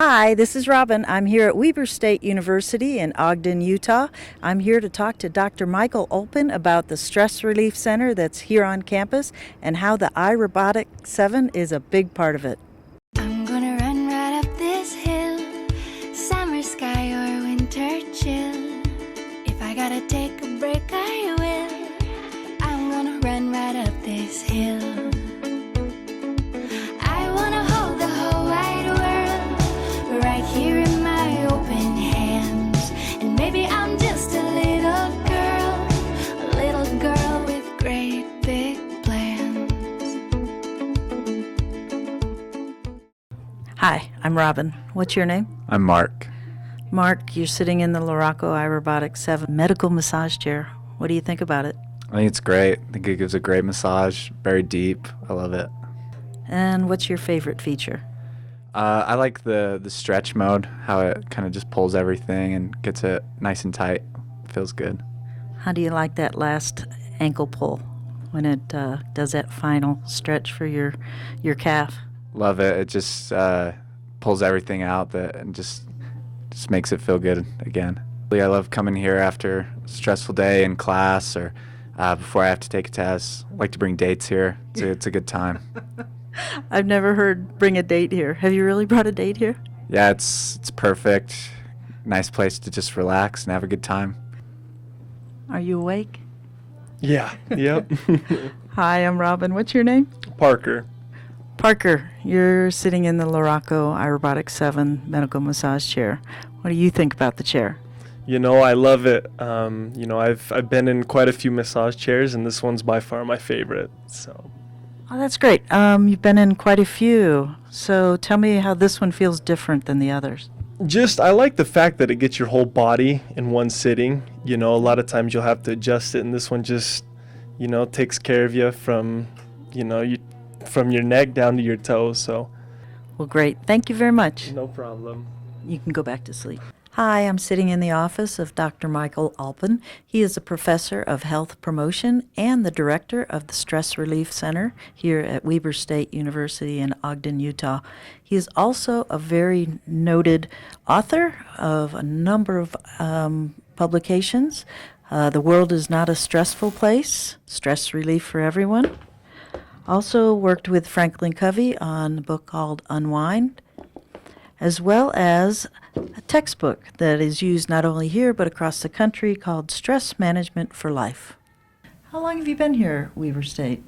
Hi, this is Robin. I'm here at Weber State University in Ogden, Utah. I'm here to talk to Dr. Michael Olpin about the Stress Relief Center that's here on campus and how the iRobotic 7 is a big part of it. I'm gonna run right up this hill, summer sky or winter chill. If I gotta take a break, I will. I'm gonna run right up this hill. I wanna hold the whole wide world right here in my open hands. And maybe I'm just a little girl with great big plans. Hi, I'm Robin. What's your name? I'm Mark. Mark, you're sitting in the Luraco iRobotic 7 medical massage chair. What do you think about it? I think it's great. I think it gives a great massage, very deep. I love it. And what's your favorite feature? I like the stretch mode, how it kind of just pulls everything and gets it nice and tight. Feels good. How do you like that last ankle pull when it does that final stretch for your calf? Love it. It just pulls everything out and just makes it feel good again. I love coming here after a stressful day in class or before I have to take a test. I like to bring dates here. It's a good time. I've never heard bring a date here. Have you really brought a date here? Yeah, it's perfect. Nice place to just relax and have a good time. Are you awake? Yeah, yep. Hi, I'm Robin. What's your name? Parker. Parker, you're sitting in the Luraco iRobotic 7 medical massage chair. What do you think about the chair? I love it. I've been in quite a few massage chairs, and this one's by far my favorite. So, Oh, that's great. You've been in quite a few. So tell me how this one feels different than the others. I like the fact that it gets your whole body in one sitting. A lot of times you'll have to adjust it, and this one just, takes care of you from your neck down to your toes. So, Well, great. Thank you very much. no problem. You can go back to sleep. Hi, I'm sitting in the office of Dr. Michael Olpin. He is a professor of health promotion and the director of the Stress Relief Center here at Weber State University in Ogden, Utah. He is also a very noted author of a number of publications. The World is Not a Stressful Place, Stress Relief for Everyone. Also worked with Franklin Covey on a book called Unwind, as well as a textbook that is used not only here but across the country called Stress Management for Life. How long have you been here at Weber State?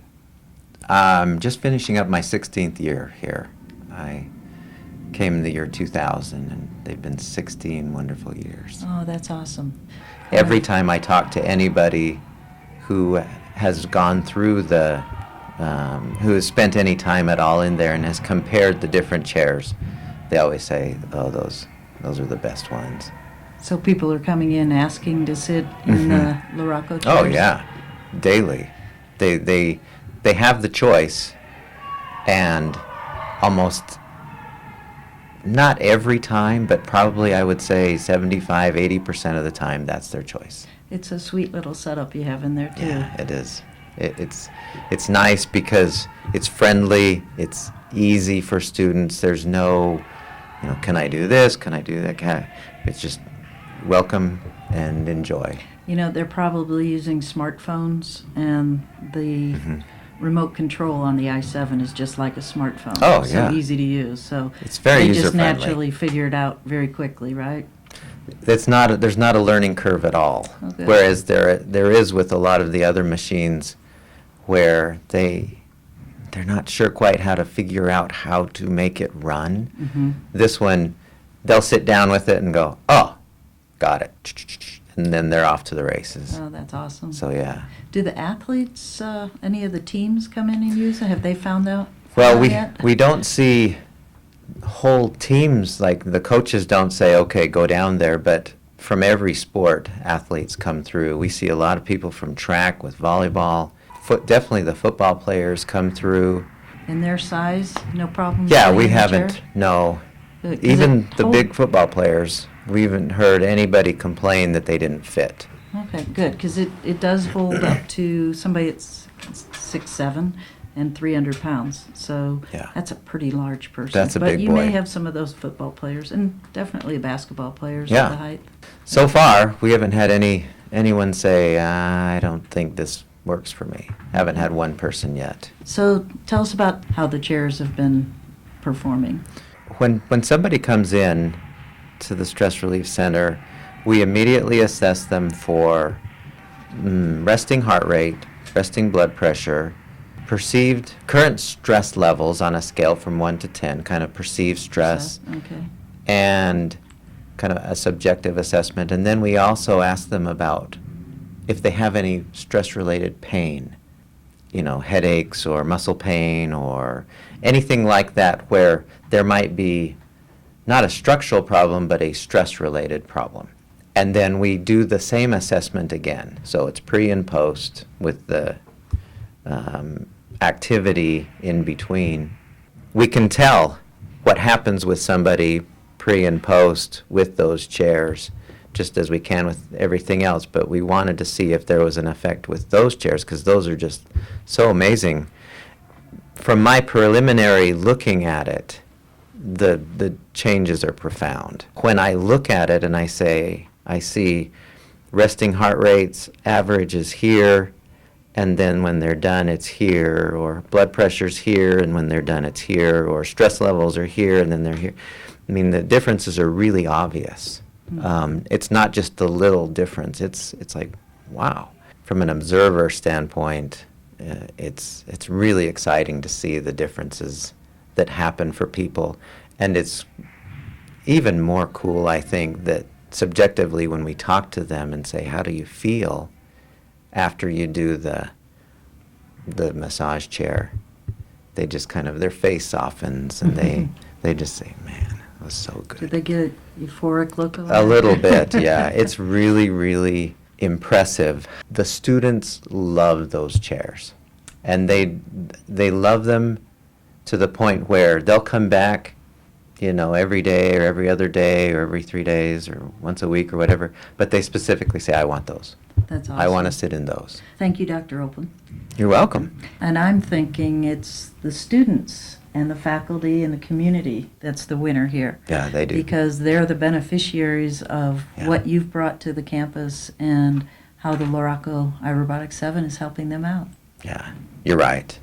I'm just finishing up my 16th year here. I came in the year 2000, and they've been 16 wonderful years. Oh, that's awesome. Every time I talk to anybody who has gone through who has spent any time at all in there and has compared the different chairs, they always say, "Oh, those are the best ones." So people are coming in asking to sit in the Luraco chairs? Oh yeah, daily. They have the choice, and almost not every time, but probably I would say 75-80% of the time that's their choice. It's a sweet little setup you have in there too. Yeah, it is. It's nice because it's friendly. It's easy for students. There's no, can I do this? Can I do that? It's just welcome and enjoy. They're probably using smartphones, and the remote control on the i7 is just like a smartphone. Oh, so yeah. easy to use. So It's very they just user-friendly. naturally figure it out very quickly, right? There's not a learning curve at all. Okay. Whereas there is with a lot of the other machines, where they're not sure quite how to figure out how to make it run. Mm-hmm. This one, they'll sit down with it and go, "Oh, got it," and then they're off to the races. Oh, that's awesome. So yeah. Do the athletes, any of the teams come in and use it? Have they found out? Well, yet? we don't see whole teams, like the coaches don't say, "Okay, go down there," but from every sport, athletes come through. We see a lot of people from track with volleyball. Definitely the football players come through. In their size, no problem? Yeah, sitting we in the haven't, chair? no. Good, 'cause Even it the hold- big football players, we haven't heard anybody complain that they didn't fit. Okay, good, because it does hold up to somebody that's 6'7", and 300 pounds. So Yeah. that's a pretty large person. That's a but big you boy. may have some of those football players and definitely basketball players Yeah. at the height. So far, we haven't had anyone say, I don't think this works for me. Haven't had one person yet. So tell us about how the chairs have been performing. When somebody comes in to the Stress Relief Center, we immediately assess them for resting heart rate, resting blood pressure, perceived current stress levels on a scale from 1 to 10, kind of perceived stress, Okay. and kind of a subjective assessment. And then we also ask them about if they have any stress-related pain, headaches or muscle pain or anything like that where there might be not a structural problem, but a stress-related problem. And then we do the same assessment again. So it's pre and post with the activity in between. We can tell what happens with somebody pre and post with those chairs, just as we can with everything else. But we wanted to see if there was an effect with those chairs, because those are just so amazing. From my preliminary looking at it, the changes are profound. When I look at it and I see resting heart rates, average is here, and then when they're done, it's here, or blood pressure's here, and when they're done, it's here, or stress levels are here, and then they're here. I mean, the differences are really obvious. It's not just a little difference. It's like, wow. From an observer standpoint, it's really exciting to see the differences that happen for people. And it's even more cool, I think, that subjectively when we talk to them and say, how do you feel after you do the massage chair, they just kind of, their face softens and they just say, man, it was so good. Did they get a euphoric look on A it? little bit, yeah. It's really, really impressive. The students love those chairs, and they love them to the point where they'll come back, every day or every other day or every 3 days or once a week or whatever, but they specifically say, I want those. That's awesome. I want to sit in those. Thank you, Dr. Olpin. You're welcome. And I'm thinking it's the students and the faculty and the community that's the winner here. Yeah, they do. Because they're the beneficiaries of Yeah. what you've brought to the campus and how the Luraco iRobotics 7 is helping them out. Yeah, you're right.